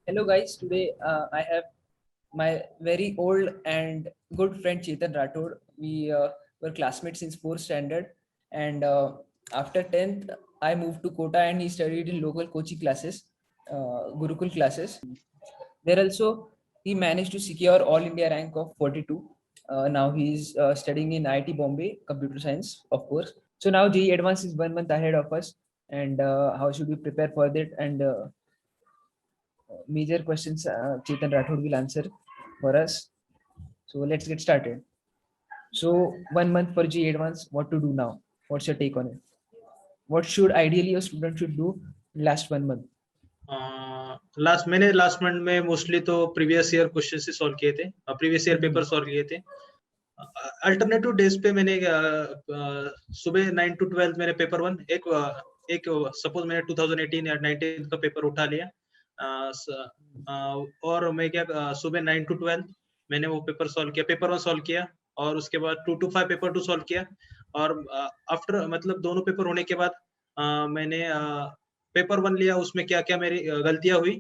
Hello guys, today I have my very old and good friend Chetan Rathod. We were classmates since 4th standard, and after 10th I moved to Kota and he studied in local Kochi classes, Gurukul classes. There also he managed to secure All India rank of 42. Now he is studying in IIT Bombay, computer science, of course. So now JEE Advanced is 1 month ahead of us, and how should we prepare for that? And major questions Chetan Rathod will answer for us. So let's get started. So 1 month for G Advance, what to do now? What's your take on it? What should ideally a student should do last 1 month? Last month में mostly तो previous year question से solve किए थे, previous year paper solve किए थे. Alternative days पे मैंने सुबह 9 to 12 मैंने पेपर 1 एक सपोज मैंने 2018 या 19 का पेपर उठा लिया, और मैं क्या सुबह 9 to 12 मैंने वो पेपर सॉल्व किया, पेपर 1 सॉल्व किया, और उसके बाद 2 to 5 पेपर 2 सॉल्व किया. और आफ्टर मतलब दोनों पेपर होने के बाद मैंने पेपर 1 लिया, उसमें क्या क्या मेरी गलतियां हुई,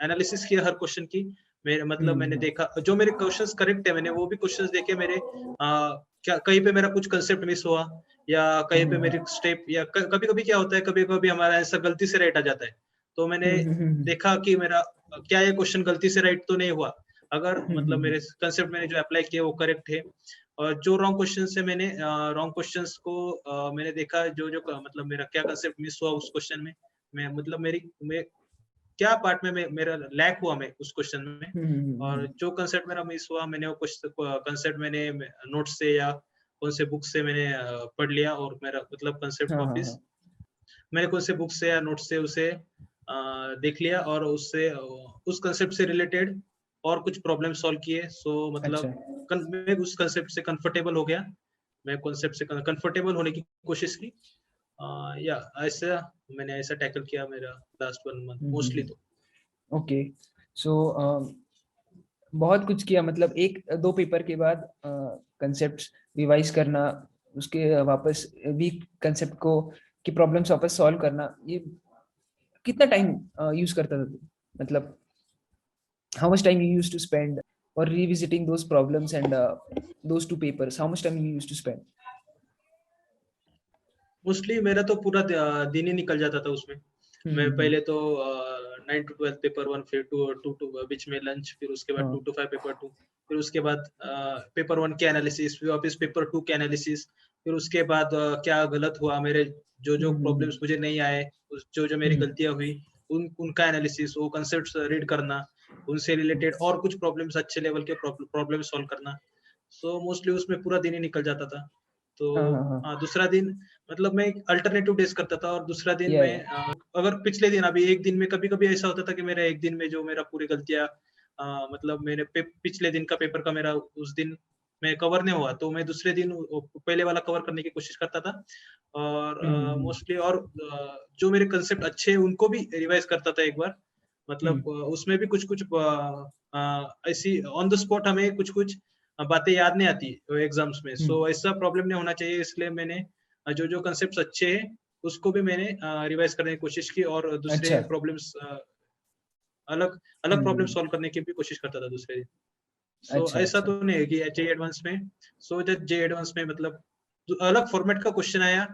एनालिसिस किया हर क्वेश्चन की. मेरे मतलब मैंने देखा जो मेरे क्वेश्चंस करेक्ट है, मैंने वो भी क्वेश्चंस देखे मेरे, क्या कहीं पे मेरा कुछ कंसेप्ट मिस हुआ, या कहीं पे मेरी स्टेप, या कभी कभी क्या होता है, कभी कभी हमारा आंसर गलती से राइट आ जाता है. तो मैंने देखा कि मेरा क्या ये क्वेश्चन गलती से राइट तो नहीं हुआ, अगर मतलब मेरे कंसेप्ट मैंने जो अप्लाई किए वो करेक्ट है. और जो रॉन्ग क्वेश्चन है, मैंने रॉन्ग क्वेश्चंस को मैंने देखा, जो जो मतलब मेरा क्या कंसेप्ट मिस हुआ उस क्वेश्चन में, मैं मतलब मैं क्या पार्ट में मेरा लैक हुआ मैं उस क्वेश्चन में, और जो कंसेप्ट मेरा मिस हुआ, मैंने वो कंसेप्ट मैंने नोट से या कौन से बुक से मैंने पढ़ लिया, और मेरा मतलब कंसेप्ट वापस मैंने कौन से बुक से या नोट से उसे देख लिया, और उससे उस कंसेप्ट से रिलेटेड और कुछ प्रॉब्लम सॉल्व किए. सो मतलब मैं उस कंसेप्ट से कंफर्टेबल हो गया, मैं कॉन्सेप्ट से कंफर्टेबल होने की कोशिश की, या ऐसा मैंने ऐसा टैकल किया मेरा लास्ट 1 मंथ मोस्टली. तो ओके, सो बहुत कुछ किया, मतलब एक दो पेपर के बाद कंसेप्ट रिवाइज करना, उसके वापस वीक कंसेप्ट को की प्रॉब्लम्स वापस सॉल्व करना, ये कितना टाइम यूज करता था तू? मतलब how much time you used to spend or revisiting those problems and those two papers, how much time you used to spend? Mostly मेरा तो पूरा दिन ही निकल जाता था उसमें. मैं पहले तो 9 to 12 पेपर 1, फिर 2 to बीच में लंच, फिर उसके बाद 2 to 5 पेपर 2, फिर उसके बाद पेपर 1 के एनालिसिस, फिर वापस पेपर 2 के एनालिसिस, फिर उसके बाद क्या गलत हुआ मेरे, जो जो प्रॉब्लम्स मुझे नहीं आए, जो जो मेरी गलतियां हुई, उनका एनालिसिस, वो कंसेप्ट्स रीड करना, उनसे रिलेटेड और कुछ प्रॉब्लम्स, अच्छे लेवल के प्रॉब्लम सॉल्व करना. सो मोस्टली उसमें पूरा दिन ही निकल जाता था. तो दूसरा दिन मतलब मैं अल्टरनेटिव डेज करता था, और दूसरा दिन Yeah, मैं अगर पिछले दिन, अभी एक दिन में कभी कभी ऐसा होता था कि मेरा एक दिन में जो मेरा पूरी गलतियां, मतलब मेरे पिछले दिन का पेपर का मेरा उस दिन मैं कवर नहीं हुआ, तो मैं दूसरे दिन पहले वाला कवर करने की कोशिश करता था. और मोस्टली और जो मेरे कंसेप्ट अच्छे हैं उनको भी रिवाइज करता था एक बार. मतलब उसमें भी कुछ कुछ ऐसी ऑन द स्पॉट हमें कुछ कुछ बातें याद नहीं आती एग्जाम्स में. सो ऐसा प्रॉब्लम नहीं होना चाहिए, इसलिए मैंने जो जो कंसेप्ट अच्छे हैं उसको भी मैंने रिवाइज करने की कोशिश की, और दूसरे अच्छा. प्रॉब्लम्स अलग अलग प्रॉब्लम सॉल्व करने की भी कोशिश करता था दूसरे दिन. सो अच्छा, ऐसा अच्छा. तो नहीं है कि जे एडवांस में, सो जब जे एडवांस में मतलब अलग फॉर्मेट का क्वेश्चन आया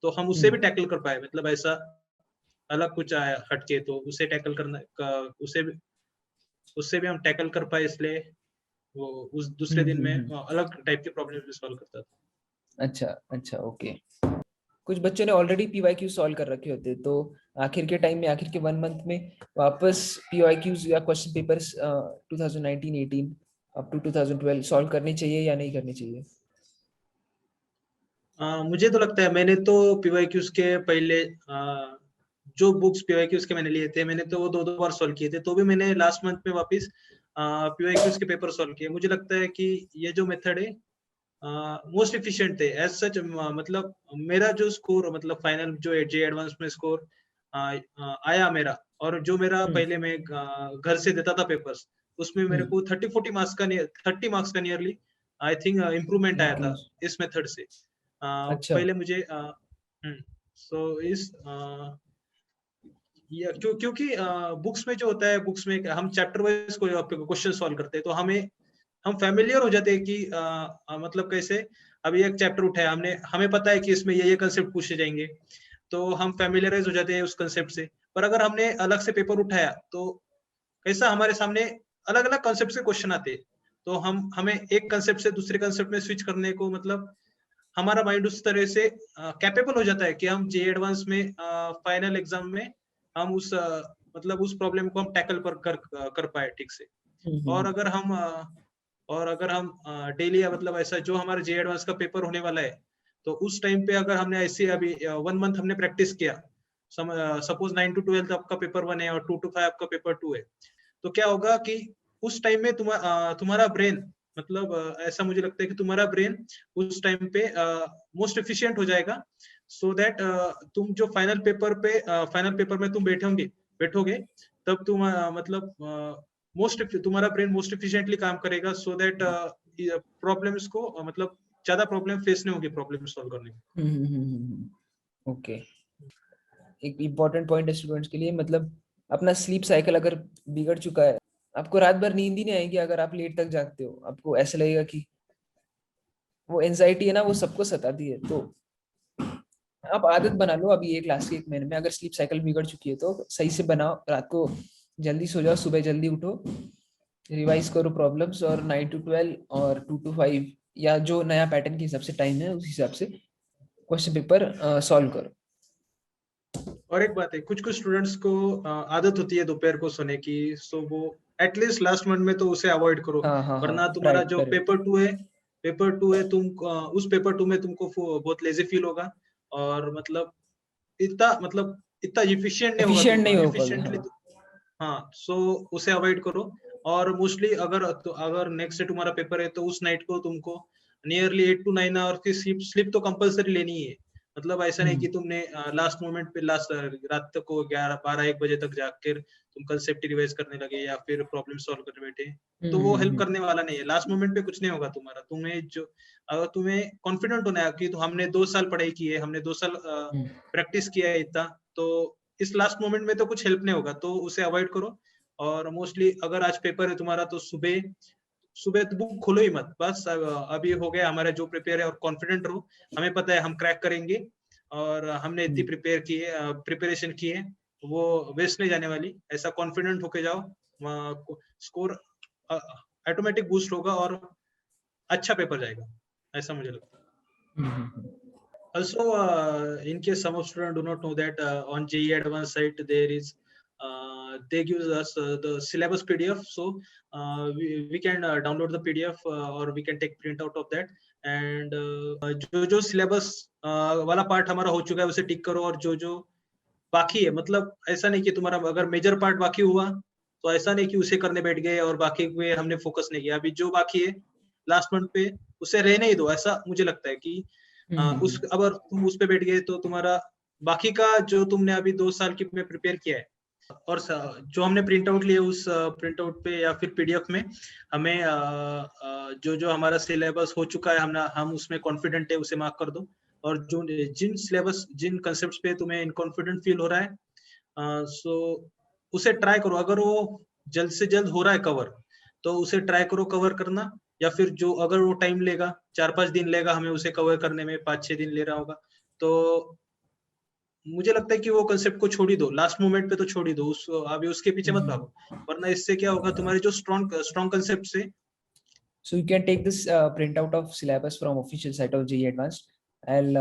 तो हम उससे भी टैकल कर पाए, मतलब ऐसा अलग कुछ आया हटके तो उसे टैकल करना उससे भी हम टैकल कर पाए, इसलिए वो उस दूसरे दिन में अलग टाइप के प्रॉब्लम भी सॉल्व करता था. अच्छा, अच्छा, ओके. कुछ बच्चों ने ऑलरेडी पीवाईक्यू सॉल्व कर रखे होते, तो आखिर के टाइम में, आखिर के 1 मंथ में वापस पीवाईक्यूज या question papers 2019-18 up to 2012 solve करनी चाहिए या नहीं करनी चाहिए? मुझे तो लगता है, मैंने तो पीवाईक्यूज के पहले जो बुक्स पीवाईक्यूज के मैंने लिए थे, मैंने तो वो 2-2 बार सॉल्व किए थे, तो भी मैंने लास्ट मंथ में वापस पीवाईक्यूज के पेपर सॉल्व किए. मुझे लगता है कि ये जो मेथड है मोस्ट एफिशिएंट थे एज सच. मतलब मेरा जो स्कोर, मतलब फाइनल जो जे एडवांस में स्कोर आया मेरा, और जो मेरा पहले मैं घर से देता था पेपर्स, उसमें मेरे को 30-40 मार्क्स का 30 मार्क्स का नियरली आई थिंक इम्प्रूवमेंट आया था इस मेथड से. अच्छा. पहले मुझे सो इस क्योंकि बुक्स में जो होता है, बुक्स में हम चैप्टर वाइज क्वेश्चन सॉल्व करते हैं, तो हम फेमिलियर हो जाते हैं कि मतलब कैसे, अभी एक चैप्टर उठाया हमने, हमें पता है कि इसमें ये कंसेप्ट पूछे जाएंगे, तो हम फेमिलियराइज हो जाते हैं उस कंसेप्ट से। पर अगर हमने अलग से पेपर उठाया तो कैसा, हमारे सामने अलग अलग कंसेप्ट से क्वेश्चन आते हैं, तो हमें एक कंसेप्ट से दूसरे कंसेप्ट में स्विच करने को, मतलब हमारा माइंड उस तरह से कैपेबल हो जाता है कि हम जे एडवांस में फाइनल एग्जाम में हम मतलब उस प्रॉब्लम को हम टैकल कर पाए ठीक से। और अगर हम डेली मतलब ऐसा जो हमारा जे एडवांस का पेपर होने वाला है, तो उस टाइम पे अगर हमने ऐसे अभी 1 मंथ हमने प्रैक्टिस किया, सपोज 9 to 12 आपका पेपर 1 है और 2 to 5 आपका पेपर 2 है, तो क्या होगा कि उस टाइम में तुम्हारा ब्रेन, मतलब ऐसा मुझे लगता है कि तुम्हारा ब्रेन उस टाइम पे मोस्ट एफिशिएंट हो जाएगा, सो दैट तुम जो फाइनल पेपर में तुम बैठोगे, तब तुम मतलब तुम्हारा ब्रेन मोस्ट एफिशिएंटली काम करेगा, सो दैट प्रॉब्लम्स को मतलब ज्यादा प्रॉब्लम फेस नहीं होगी प्रॉब्लम सॉल्व करने में। ओके, एक इम्पोर्टेंट पॉइंट है स्टूडेंट्स के लिए, मतलब अपना स्लीप साइकिल अगर बिगड़ चुका है, आपको रात भर नींद ही नहीं आएगी अगर आप लेट तक जागते हो, आपको ऐसा लगेगा कि वो एंजाइटी है ना, वो सबको सताती है। तो आप आदत बना लो अभी 1 क्लास के 1 महीने में, अगर स्लीप साइकिल बिगड़ चुकी है तो सही से बनाओ, रात को जल्दी सो जाओ, सुबह जल्दी उठो, रिवाइज करो प्रॉब्लम्स, और 9 to 12 और 2 to 5 या जो नया पैटर्न के हिसाब से टाइम है उस हिसाब से क्वेश्चन पेपर सॉल्व करो। और एक बात है, कुछ कुछ स्टूडेंट्स को आदत होती है दोपहर को सोने की, सो वो एटलीस्ट लास्ट मंथ में तो उसे अवॉइड करो, हाँ हाँ हाँ, वरना तुम्हारा राइट, जो करेक्ट। पेपर टू है तुम उस पेपर टू में तुमको बहुत लेजी फील होगा, और मतलब इतना इफिशिएंट नहीं होगा एफिशिएंट तुम नहीं हो पाओगे, इफिशिएंटली। हाँ। हाँ, सो उसे अवॉइड करो। और मोस्टली अगर नेक्स्ट डे तुम्हारा पेपर है, तो उस नाइट को तुमको नियरली 8 to 9 आवर की स्लीप तो कंपलसरी लेनी है। मतलब ऐसा नहीं कि तुमने लास्ट मोमेंट पे रात तक को 11 12 1 बजे तक जाग कर तुम कंसेप्ट रिवाइज करने लगे या फिर प्रॉब्लम सॉल्व करने बैठे, तो वो हेल्प करने वाला नहीं है। लास्ट मोमेंट पे कुछ नहीं होगा तुम्हारा। अगर तुम्हें कॉन्फिडेंट होना है कि तो हमने 2 साल पढ़ाई की है, हमने 2 साल प्रैक्टिस किया है इतना, तो इस लास्ट मोमेंट में तो कुछ हेल्प नहीं होगा, तो उसे अवॉइड करो। और मोस्टली अगर आज पेपर है तुम्हारा, तो सुबह सुबह तो बुक खोलो ही मत, बस अभी हो गया हमारा जो प्रिपेयर है, और कॉन्फिडेंट रहो, हमें पता है हम क्रैक करेंगे, और हमने इतनी प्रिपरेशन की है, वो वेस्ट नहीं जाने वाली। ऐसा कॉन्फिडेंट होके जाओ, स्कोर ऑटोमेटिक बूस्ट होगा और अच्छा पेपर जाएगा, ऐसा मुझे लगता है। Also, in case some of students do not know that on JEE Advanced site there is they give us the syllabus PDF, so we can download the PDF or we can take print out of that, and जो syllabus वाला part हमारा हो चुका है उसे टिक करो, और जो बाकी है, मतलब ऐसा नहीं कि तुम्हारा अगर मेजर पार्ट बाकी हुआ, तो ऐसा नहीं कि उसे करने बैठ गए और बाकी पे हमने फोकस नहीं किया। अभी जो बाकी है लास्ट मंथ पे उसे रहने ही दो, ऐसा मुझे लगता है कि अगर तुम उस पे बैठ गए तो तुम्हारा बाकी का जो तुमने अभी 2 साल की में प्रिपेयर किया है, और जो हमने प्रिंट आउट लिए उस प्रिंट आउट पे या फिर पीडीएफ में हमें जो जो हमारा सिलेबस हो चुका है हम उसमें कॉन्फिडेंट है उसे मार्क कर दो। और जो जिन कंसेप्ट पे तुम्हें इनकॉन्फिडेंट फील हो रहा है, सो उसे ट्राई करो। अगर वो जल्द से जल्द हो रहा है कवर, तो उसे ट्राई करो कवर करना, या फिर जो अगर वो टाइम लेगा, 4-5 दिन लेगा हमें उसे कवर करने में, 5-6 दिन ले रहा होगा, तो मुझे लगता है कि वो कंसेप्ट को छोड़ ही दो, लास्ट मोमेंट पे तो छोड़ ही दो, अभी उसके पीछे मत भागो, वरना इससे क्या होगा, तुम्हारे जो स्ट्रॉन्ग कंसेप्ट से। So you can take this printout of syllabus from official site of JEE Advanced. I'll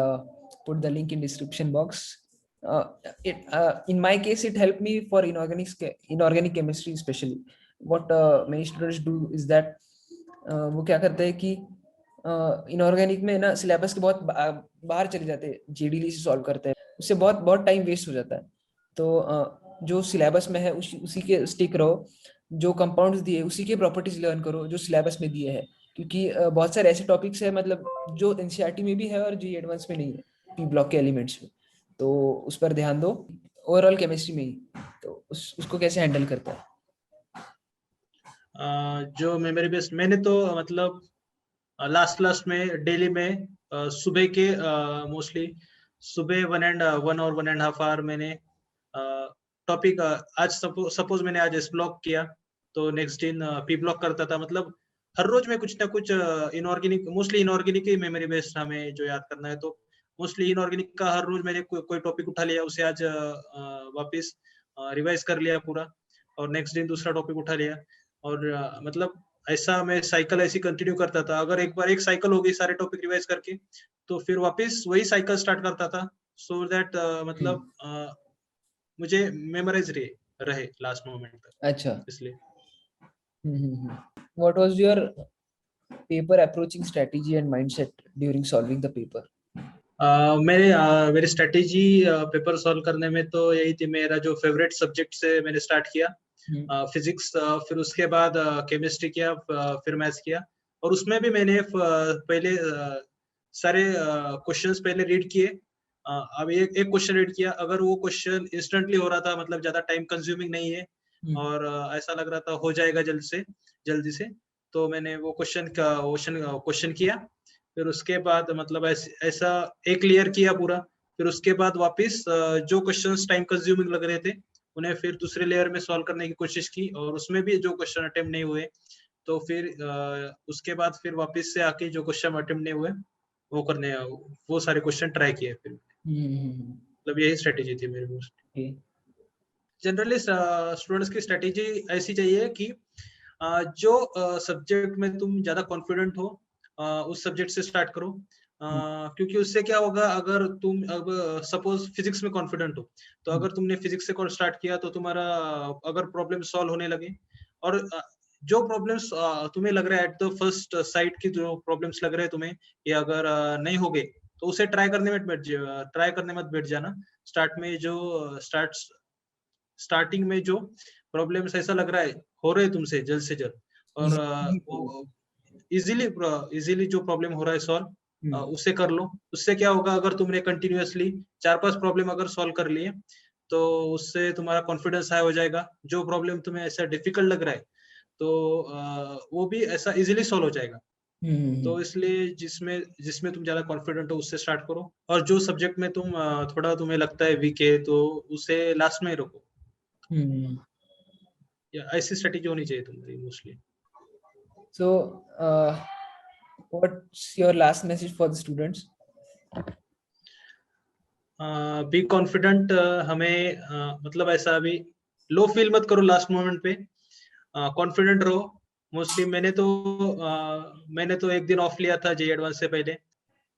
put the link in description box. In my case, it helped me for inorganic chemistry especially. What many students do is that वो क्या करते हैं कि inorganic में ना syllabus के बहुत बाहर चले जाते हैं, जेडीली से सॉल्व करते हैं, उससे बहुत बहुत टाइम वेस्ट हो जाता है। तो जो सिलेबस में है उसी के स्टिक रहो, जो कंपाउंड्स दिए उसी के प्रॉपर्टीज लर्न करो जो सिलेबस में दिए हैं, क्योंकि बहुत सारे ऐसे टॉपिक्स है मतलब जो एनसीईआरटी में भी है और जी एडवांस में नहीं है, पी ब्लॉक के एलिमेंट्स में, तो उस पर ध्यान दो। ओवरऑल केमिस्ट्री में ही तो उसको कैसे हैंडल करता है। जो मेमोरी बेस्ड मैंने तो मतलब लास्ट में डेली में सुबह के मोस्टली सुबह 1 और 1.5 आवर मैंने टॉपिक आज सपोज मैंने आज एस ब्लॉक किया तो नेक्स्ट दिन पी ब्लॉक करता था। मतलब हर रोज में कुछ ना कुछ इनऑर्गेनिक, मोस्टली इनऑर्गेनिक ही मेमोरी बेस्ड हमें जो याद करना है, तो मोस्टली इनऑर्गेनिक का हर रोज मैंने कोई टॉपिक उठा लिया, उसे आज वापस रिवाइज कर लिया पूरा, और नेक्स्ट दिन दूसरा टॉपिक उठा लिया। और मतलब ऐसा मैं साइकिल ऐसी कंटिन्यू करता था। अगर एक बार एक साइकिल हो गई सारे टॉपिक रिवाइज करके, तो फिर वापस वही साइकिल स्टार्ट करता था, सो दैट मतलब मुझे मेमोराइज रहे लास्ट मोमेंट तक, अच्छा। इसलिए। What was your paper approaching strategy and mindset during solving the paper? मेरी स्ट्रेटेजी पेपर सॉल्व करने में तो यही थी, मेरा जो फेवरेट सब्जेक्ट से मैंने स्टार्ट किया फिजिक्स, फिर उसके बाद केमिस्ट्री किया, फिर मैथ्स किया। और उसमें भी मैंने पहले सारे क्वेश्चंस पहले रीड किए। अब एक क्वेश्चन रीड किया, अगर वो क्वेश्चन इंस्टेंटली हो रहा था, मतलब ज्यादा टाइम कंज्यूमिंग नहीं है, और ऐसा लग रहा था हो जाएगा जल्दी से, तो मैंने वो क्वेश्चन किया। फिर उसके बाद मतलब ऐसा एक क्लियर किया पूरा। फिर उसके बाद वापस जो क्वेश्चंस टाइम कंज्यूमिंग लग रहे थे, उन्हें फिर दूसरे लेयर में सॉल्व करने की कोशिश की, और उसमें भी जो क्वेश्चन अटेम्प्ट नहीं हुए, तो फिर उसके बाद फिर वापस से आके जो क्वेश्चन अटेम्प्ट नहीं हुए वो सारे क्वेश्चन ट्राई किए फिर। मतलब यही स्ट्रेटेजी थी मेरी मोस्टली। जनरली स्टूडेंट्स की स्ट्रेटेजी ऐसी चाहिए कि जो सब्जेक्ट में तुम ज्यादा कॉन्फिडेंट हो, उस सब्जेक्ट से स्टार्ट करो। क्योंकि उससे क्या होगा, अगर तुम अब सपोज फिजिक्स में कॉन्फिडेंट हो, तो अगर तुमने फिजिक्स से स्टार्ट किया, तो तुम्हारा अगर प्रॉब्लम सॉल्व होने लगे, और जो प्रॉब्लम्स तुम्हें लग रहा है एट द फर्स्ट साइट की जो प्रॉब्लम्स लग रहे हैं तुम्हें, ये अगर नहीं हो गए, तो उसे ट्राई करने मत बैठ जाना। स्टार्टिंग में जो प्रॉब्लम्स ऐसा लग रहा है हो रहे तुमसे जल्द से जल्द, और इजीली जो प्रॉब्लम हो रहा है सॉल्व, उसे कर लो। उससे क्या होगा, अगर तुमने कंटिन्यूअसली 4-5 प्रॉब्लम अगर सॉल्व कर लिए, तो उससे तुम्हारा कॉन्फिडेंस हाई हो जाएगा। जो प्रॉब्लम तुम्हें ऐसा डिफिकल्ट लग रहा है, तो वो भी ऐसा इजीली सॉल्व हो जाएगा। तो इसलिए जिसमें तुम ज्यादा कॉन्फिडेंट हो, उससे स्टार्ट करो। और जो सब्जेक्ट में थोड़ा तुम्हें लगता है वीक है, तो उसे लास्ट में ही रखो। या ऐसी स्ट्रेटेजी होनी चाहिए तुम्हारी mostly. So, what's your last message for the students? Be confident. हमें मतलब ऐसा अभी लो फील मत करो लास्ट मोमेंट पे, कॉन्फिडेंट रहो। मोस्टली मैंने तो एक दिन ऑफ लिया था जे एडवांस से पहले।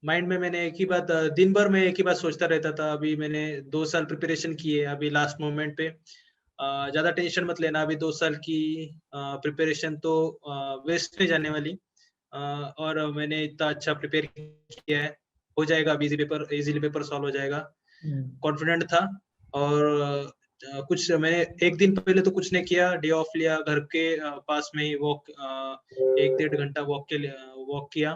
माइंड में मैंने एक ही बात, दिन भर में एक ही बात सोचता रहता था, अभी मैंने 2 साल प्रिपरेशन की है, अभी लास्ट मोमेंट पे ज्यादा टेंशन मत लेना। अभी 2 साल की प्रिपरेशन तो वेस्ट नहीं जाने वाली, और मैंने इतना अच्छा प्रिपेयर किया है, हो जाएगा। अभी इजीली पेपर सॉल्व हो जाएगा। कॉन्फिडेंट था। और कुछ मैंने एक दिन पहले तो कुछ नहीं किया, डे ऑफ लिया, घर के पास में ही वॉक 1-1.5 घंटा वॉक किया।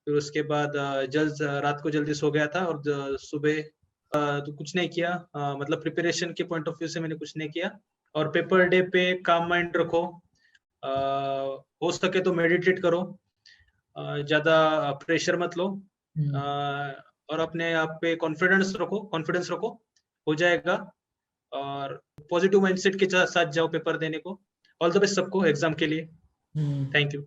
फिर उसके बाद रात को जल्दी सो गया था, और सुबह तो कुछ नहीं किया। मतलब प्रिपरेशन के पॉइंट ऑफ व्यू से मैंने कुछ नहीं किया। और पेपर डे पे काम माइंड रखो, हो सके तो मेडिटेट करो, ज्यादा प्रेशर मत लो, और अपने आप पे कॉन्फिडेंस रखो, हो जाएगा। और पॉजिटिव माइंडसेट के साथ जाओ पेपर देने को। ऑल द बेस्ट सबको एग्जाम के लिए। Thank you.